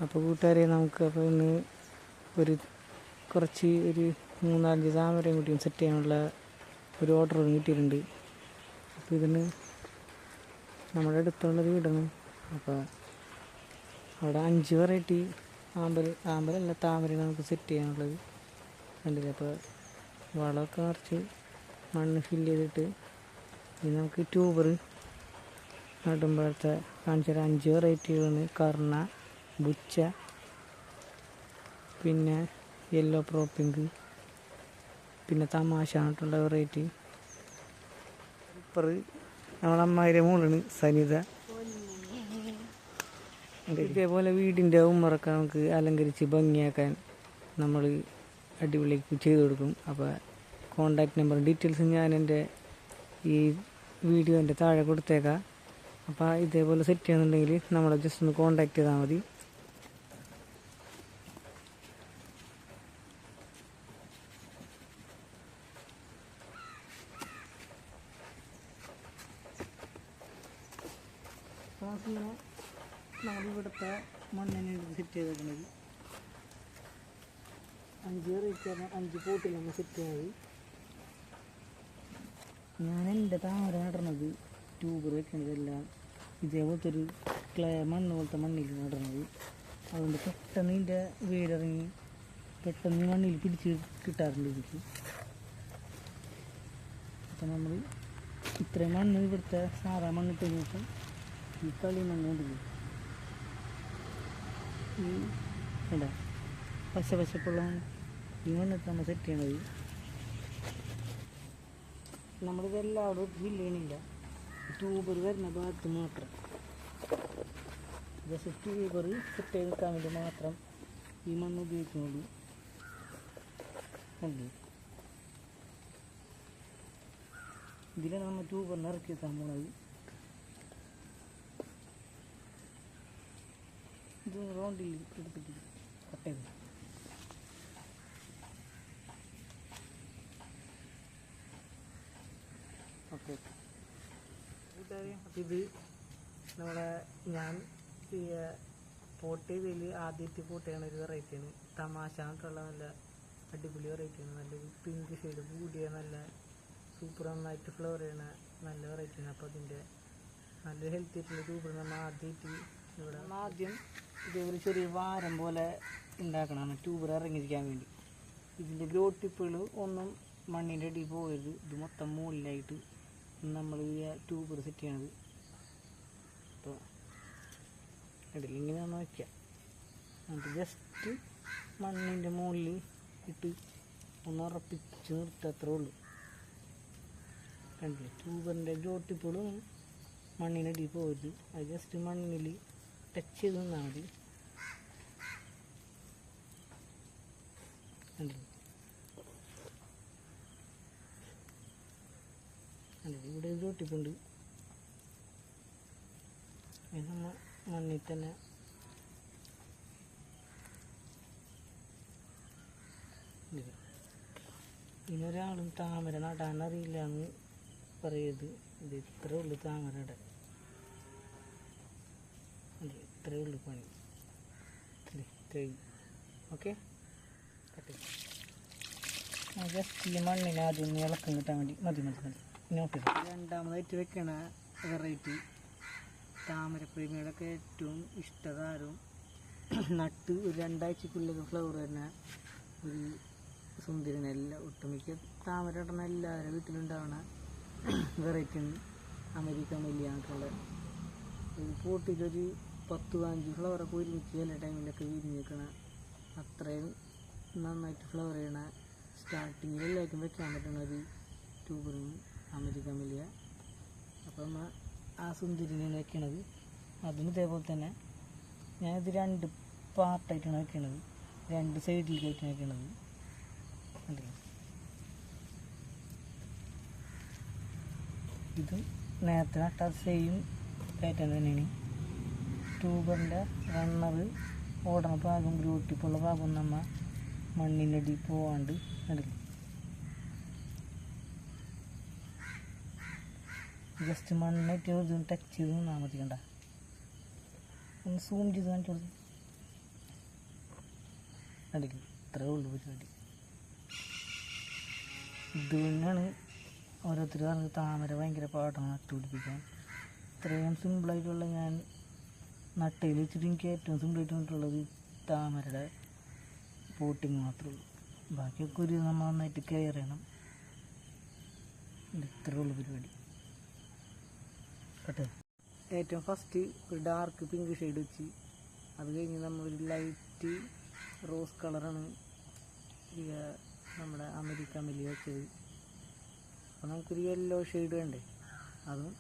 അപ്പോൾ കൂട്ടുകാരെ നമുക്കപ്പോൾ ഇന്ന് കുറച്ച് ഒരു 3-4 താമരയും കൂട്ടിയും സെറ്റ് ചെയ്യാനുള്ള ഒരു ഓർഡർ കിട്ടിയിട്ടുണ്ട്. അപ്പോൾ ഇതിന് നമ്മുടെ അടുത്തുള്ളൊരു വീടാണ്. അപ്പോൾ അവിടെ 5 വെറൈറ്റി ആമ്പലല്ല താമര നമുക്ക് സെറ്റ് ചെയ്യാനുള്ളത് കണ്ടില്ല. അപ്പോൾ വളമൊക്കെ നിറച്ച് മണ്ണ് ഫില്ല് ചെയ്തിട്ട് ഇനി നമുക്ക് ട്യൂബർ നടുമ്പോഴത്തെ കാണിച്ചാൽ 5 വെറൈറ്റികളാണ്. കർണ, ബുച്ച, പിന്നെ യെല്ലോ പ്രോപ്പിങ്ക്, പിന്നെ തമാശ ആയിട്ടുള്ള വെറൈറ്റി. സൂപ്പർ നമ്മളമ്മയുടെ മോളാണ് സനിത. ഇതേപോലെ വീടിൻ്റെ ഉമ്മറൊക്കെ നമുക്ക് അലങ്കരിച്ച് ഭംഗിയാക്കാൻ നമ്മൾ അടിപൊളിക്ക് ചെയ്ത് കൊടുക്കും. അപ്പോൾ കോണ്ടാക്ട് നമ്പർ ഡീറ്റെയിൽസ് ഞാൻ എൻ്റെ ഈ വീഡിയോൻ്റെ താഴെ കൊടുത്തേക്കാം. അപ്പോൾ ഇതേപോലെ സെറ്റ് ചെയ്യുന്നുണ്ടെങ്കിൽ നമ്മളെ ജസ്റ്റ് ഒന്ന് കോണ്ടാക്ട് ചെയ്താൽ മതി. നമ്മളിവിടുത്തെ മണ്ണിനെ സെറ്റ് ചെയ്തേക്കുന്നത് 5 വെറൈറ്റി 5 പോട്ടിൽ നമ്മൾ സെറ്റ് ചെയ്തത്. ഞാൻ എൻ്റെ താമര നടണത് ട്യൂബർ വെക്കണതെല്ലാം ഇതേപോലത്തെ ഒരു മണ്ണ് പോലത്തെ മണ്ണിൽ നടണത്. അതുകൊണ്ട് പെട്ടെന്ന് ഇതിൻ്റെ വേരിറങ്ങി പെട്ടെന്ന് മണ്ണിൽ പിടിച്ച് കിട്ടാറുണ്ട് എനിക്ക്. അപ്പം നമ്മൾ ഇത്രയും മണ്ണ് ഇവിടുത്തെ സാധാ മണ്ണിട്ടതിന് ശേഷം ഈ കളി മണ്ണ് കൊണ്ടിരിക്കും. ഈ എന്താ പശപ്പുള്ള ഈ മണ്ണിട്ട് നമ്മൾ സെറ്റ് ചെയ്യണത്. നമ്മളിതെല്ലാവരും ഫില്ല് ചെയ്യണില്ല, ട്യൂബർ വരുന്ന ഭാഗത്ത് മാത്രം ജസ്റ്റ് ട്യൂബർ സെറ്റ് ചെയ്ത് നിൽക്കാൻ വേണ്ടി മാത്രം ഈ മണ്ണ് ഉപയോഗിക്കുന്നുള്ളൂ. അല്ലേ ഇതിലാണ് നമ്മൾ ട്യൂബറിന് ഇറക്കി വെക്കാൻ പോണത്. ഇത് റൗണ്ടിൽ എടുത്തിട്ട് കട്ട് ചെയ്ത് ഓക്കെ. ഇത് നമ്മളെ ഞാൻ പോട്ട് ചെയ്തതിൽ ആദ്യമായിട്ട് പോട്ട് ചെയ്യണ ഒരു വെറൈറ്റിയാണ്. തമാശ എന്നിട്ടുള്ള നല്ല അടിപൊളി വെറൈറ്റിയാണ്. നല്ലൊരു പിങ്ക് ഷെയ്ഡ് കൂടിയ നല്ല സൂപ്പർ നന്നായിട്ട് ഫ്ലവർ ചെയ്യണ നല്ല വെറൈറ്റിയാണ്. അപ്പോൾ അതിൻ്റെ നല്ല ഹെൽത്തി ആയിട്ടുള്ള ട്യൂബർ നമ്മൾ ആദ്യം ഇതേപോലെ ചെറിയ വാരം പോലെ ഉണ്ടാക്കണം ട്യൂബർ ഇറങ്ങിയിരിക്കാൻ വേണ്ടി. ഇതിൻ്റെ ഗ്രോ ടിപ്പുകൾ ഒന്നും മണ്ണിൻ്റെ അടി പോകരുത്. ഇത് മൊത്തം മുകളിലായിട്ട് നമ്മൾ ഈ ട്യൂബർ സെറ്റ് ചെയ്യണത്. അപ്പോൾ ഇടയിൽ ഇങ്ങനെയാണ് വയ്ക്കുക. എന്നിട്ട് ജസ്റ്റ് മണ്ണിൻ്റെ മുകളിൽ ഇട്ട് ഒന്ന് ഉറപ്പിച്ച് നിർത്തുക, അത്രേ ഉള്ളൂ. കണ്ടില്ലേ, ട്യൂബറിൻ്റെ ഗ്രോ ടിപ്പുകളും മണ്ണിനടി പോകരുത്. അത് ജസ്റ്റ് മണ്ണിൽ ടച്ച് ചെയ്ത് നിന്നാൽ മതി. കണ്ടില്ലേ, ഇവിടെ ഗ്രോ ടിപ്പുണ്ട്. നമ്മൾ മണ്ണിൽ തന്നെ ഇനൊരാളും താമര നടാൻ അറിയില്ല എന്ന് പറയരുത്. ഇത് ഇത്രേ ഉള്ളൂ താമരയുടെ, ഇത്രേ ഉള്ളൂ പണി. ഓക്കെ, ജസ്റ്റ് ഈ മണ്ണിനെ ആദ്യം ഒന്ന് ഇളക്കം കിട്ടാൻ വേണ്ടി മതി. നോക്കി രണ്ടാമതായിട്ട് വെക്കണ വെറൈറ്റി താമരപ്രേമികളൊക്കെ ഏറ്റവും ഇഷ്ടതാരവും നട്ട് ഒരു 2 ആഴ്ചക്കുള്ളിൽ ഫ്ലവർ വരുന്ന ഒരു സുന്ദരനെ ഒട്ടുമിക്ക താമര ഇടുന്ന എല്ലാവരുടെ വീട്ടിലുണ്ടാവുന്ന വെറൈറ്റിയാണ് അമേരിക്കൻ മല്ലിയായിട്ടുള്ള. ഒരു പോട്ടിലൊരു 10-15 ഫ്ലവറൊക്കെ ഒരുമിച്ച് ചില ടൈമിലൊക്കെ വിരിഞ്ഞ് നിൽക്കണ അത്രയും നന്നായിട്ട് ഫ്ലവർ ചെയ്യണ സ്റ്റാർട്ടിങ്ങിൽ എല്ലാവർക്കും വെക്കാൻ പറ്റുന്ന ഒരു ട്യൂബറാണ് അമേരിക്കൻ മല്ലിയ. അപ്പം നമ്മൾ ആ സുന്ദരിനെയാണ് വെക്കണത്. അതും ഇതേപോലെ തന്നെ ഞാനിത് 2 പാർട്ടായിട്ടാണ് വെക്കണത്, 2 സൈഡിലേക്കായിട്ടാണ് വെക്കണത്. കണ്ടില്ലേ, ഇത് നേരത്തെ നട്ട സെയിം പാറ്റേൺ തന്നെയാണ്. ട്യൂബറിൻ്റെ റണ്ണർ ഓടണ ഭാഗം ഗ്രോ ടിപ്പുള്ള ഭാഗം നമ്മൾ മണ്ണിൻ്റെ അടി പോവാണ്ട് കണ്ടില്ലേ, ജസ്റ്റ് മണ്ണിട്ട് ഇതൊന്ന് ടച്ച് ചെയ്ത് നിന്നാൽ മതി. കണ്ട ഒന്ന് സൂം ചെയ്ത് കാണിച്ചു കൊടുത്ത് കണ്ടില്ല, ഇത്രേ ഉള്ളൂ പരിപാടി. ഇത് തന്നെയാണ് ഓരോരുത്തർ പറഞ്ഞത് താമര ഭയങ്കര പാടാണ് നട്ടുപിടിപ്പിക്കാൻ. ഇത്രയും സിമ്പിളായിട്ടുള്ള ഞാൻ നട്ടയിൽ വെച്ചിട്ട് എനിക്ക് ഏറ്റവും സിമ്പിളായിട്ട് വന്നിട്ടുള്ളത് താമരയുടെ പോട്ടിങ് മാത്രമേ ഉള്ളൂ. ബാക്കിയൊക്കെ ഒരു നമ്മൾ നന്നായിട്ട് കെയർ ചെയ്യണം. ഇത്രേ ഉള്ളൂ പരിപാടി കേട്ടോ. ഏറ്റവും ഫസ്റ്റ് ഒരു ഡാർക്ക് പിങ്ക് ഷെയ്ഡ് വെച്ച്, അത് കഴിഞ്ഞ് നമ്മളൊരു ലൈറ്റ് റോസ് കളറാണ് നമ്മുടെ അമേരിക്ക മെല്ലി വെച്ചത്. അപ്പോൾ നമുക്കൊരു യെല്ലോ ഷെയ്ഡ് വേണ്ടേ, അതും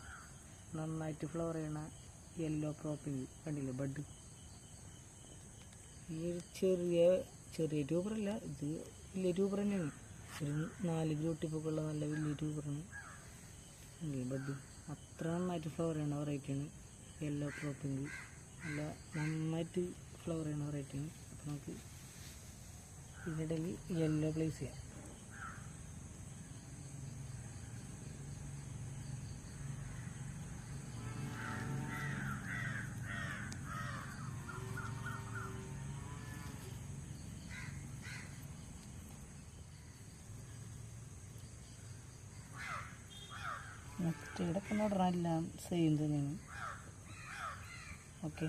നന്നായിട്ട് ഫ്ലവർ ചെയ്യണ യെല്ലോ പ്രോപ്പിങ് കണ്ടില്ലേ ബഡ്. ഈ ഒരു ചെറിയ ട്യൂബറല്ല, ഇത് വലിയ ട്യൂബർ തന്നെയാണ്. ഒരു 4 ഗ്രൂട്ടിപ്പൊക്കെ ഉള്ള നല്ല വലിയ ട്യൂബറാണ് ബഡ്. അത്ര നന്നായിട്ട് ഫ്ലവർ ചെയ്യണ വെറൈറ്റിയാണ് യെല്ലോ പ്രോപ്പിങ്. നല്ല നന്നായിട്ട് ഫ്ലവർ ചെയ്യണ വെറൈറ്റിയാണ്. അപ്പോൾ നമുക്ക് ഇതിനിടയിൽ യെല്ലോ പ്ലേസ് ചെയ്യാം. നെക്സ്റ്റ് നടനെല്ലാം സെയിം തന്നെയാണ്. ഓക്കെ,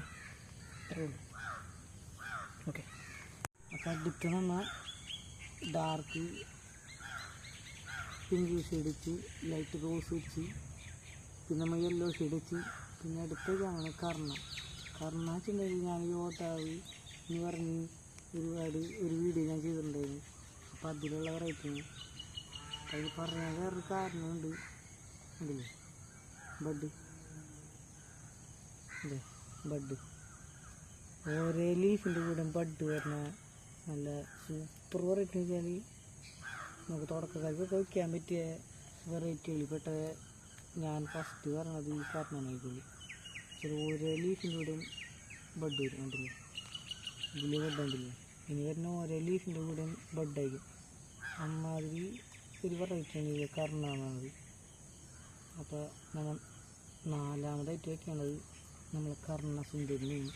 ഇത്രേ ഉള്ളൂ. ഓക്കെ, അപ്പോൾ അടുത്ത് നമ്മൾ ഡാർക്ക് പിങ്ക് ഷെയ്ഡ് വെച്ച്, ലൈറ്റ് റോസ് വെച്ച്, പിന്നെ നമ്മൾ യെല്ലോ ഷെയ്ഡ് വെച്ച്, പിന്നെ അടുത്തേക്കാണ് കർണ വെച്ചിട്ടുണ്ടെങ്കിൽ ഞാൻ യോട്ടാവ് എന്ന് പറഞ്ഞ് ഒരു വീഡിയോ ഞാൻ ചെയ്തിട്ടുണ്ടായിരുന്നു. അപ്പോൾ അതിലുള്ള വെറൈറ്റിയാണ്. അതിൽ പറയാൻ വേറൊരു കാരണമുണ്ട്. അതില്ലേ ബഡ്, അതെ ബഡ്, ഓരോ ലീഫിൻ്റെ കൂടെ ബഡ് വരുന്ന നല്ല സൂപ്പർ വെറൈറ്റി എന്ന് വെച്ചാൽ നമുക്ക് തുടക്കക്കാർക്കൊക്കെ വയ്ക്കാൻ പറ്റിയ വെറൈറ്റികളിൽ പെട്ട ഞാൻ ഫസ്റ്റ് പറഞ്ഞത് ഈ കാരണമായിക്കുള്ളൂ. ഓരോ ലീഫിൻ്റെ കൂടെയും ബഡ് വരും കണ്ടില്ലേ, ഇതിൽ ബഡ് ഉണ്ടല്ലേ. ഇനി വരുന്ന ഓരോ ലീഫിൻ്റെ കൂടെയും ബഡായിരിക്കും. അമ്മാതിരി ഒരു വെറൈറ്റിയാണ് ഇത് കർണാന്നത്. അപ്പോൾ നമ്മൾ 4ാമതായിട്ട് വയ്ക്കേണ്ടത് നമ്മൾ കർണ സുന്ദരിനെയാണ്.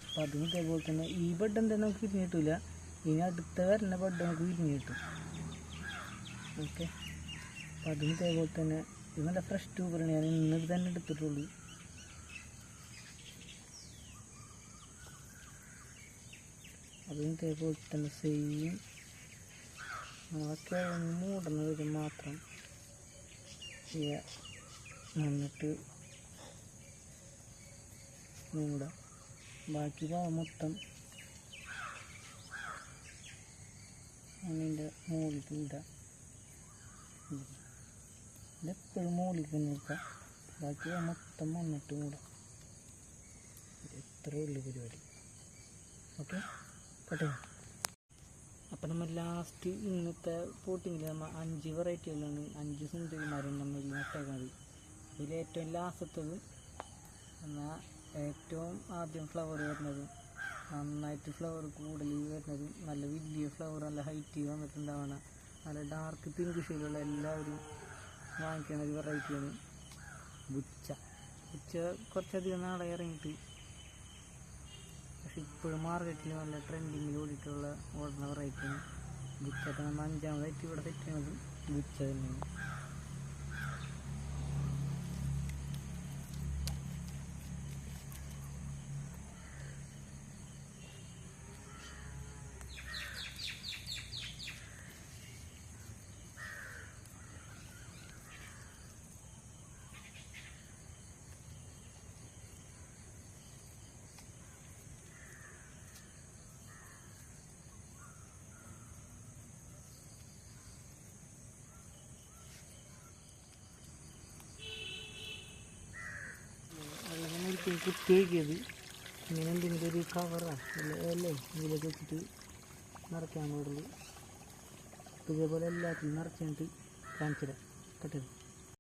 അപ്പം അതിന് ഇതേപോലെ തന്നെ ഈ ബഡ് എന്തായാലും നമുക്ക് വിരിഞ്ഞ് കിട്ടില്ല. ഇനി അടുത്ത വരുന്ന ബഡ് നമുക്ക് വിരിഞ്ഞ് കിട്ടും. ഓക്കെ, അപ്പം അതിന് ഇതേപോലെ തന്നെ ഇത് നല്ല ഫ്രഷ് ട്യൂബറാണ്. ഞാൻ ഇന്നത് തന്നെ എടുത്തിട്ടുള്ളൂ. അതിന് ഇതേപോലെ തന്നെ സെയിം നമ്മളൊക്കെ മൂടുന്നത് മാത്രം എന്നിട്ട് മൂടാം. ബാക്കി ഭാഗം മൊത്തം അതിൻ്റെ മുകളിലേക്ക് ഇടാം. ഇതെപ്പോഴും മുകളിലേക്ക് നിൽക്കാം. ബാക്കി ഭാഗം മൊത്തം വന്നിട്ട് മൂടാം. ഇത്രയേ ഉള്ളൂ പരിപാടി. ഓക്കെ കേട്ടോ. അപ്പം നമ്മൾ ലാസ്റ്റ് ഇന്നത്തെ പോട്ടിങ്ങിൽ നമ്മൾ 5 വെറൈറ്റികളാണ്, 5 സുന്ദരിമാരും നമ്മൾ നട്ടേക്കുന്നത്. ഇതിൽ ഏറ്റവും ലാസ്റ്റത്തത് എന്നാൽ ഏറ്റവും ആദ്യം ഫ്ലവർ വരുന്നതും നന്നായിട്ട് ഫ്ലവർ കൂടുതൽ വരുന്നതും നല്ല വലിയ ഫ്ലവർ നല്ല ഹൈറ്റ് വന്നിട്ടുണ്ടാവണം നല്ല ഡാർക്ക് പിങ്ക് ഷെയ്ഡുള്ള എല്ലാവരും വാങ്ങിക്കുന്ന ഒരു വെറൈറ്റിയാണ് ബുച്ച. കുറച്ചധികം നാളെ ഇറങ്ങിയിട്ട്, പക്ഷെ ഇപ്പോഴും മാർക്കറ്റിൽ നല്ല ട്രെൻഡിങ്ങിൽ ഓടുന്ന വെറൈറ്റിയാണ് ബുച്ച. അപ്പം നമ്മൾ 5ാമതായിട്ട് ഇവിടെ സെറ്റ് ചെയ്യുന്നത് ബുച്ച തന്നെയാണ്. കുത്തിയേക്കത് ഇങ്ങനെ എന്തെങ്കിലും ഒരു കവറാണ് അല്ലേ ഇതിലേക്ക് വെച്ചിട്ട് നിറയ്ക്കാൻ പാടുള്ളൂ. ഇതേപോലെ എല്ലാത്തിനും നിറച്ചിട്ട് കാണിച്ചിടാം കേട്ടത്.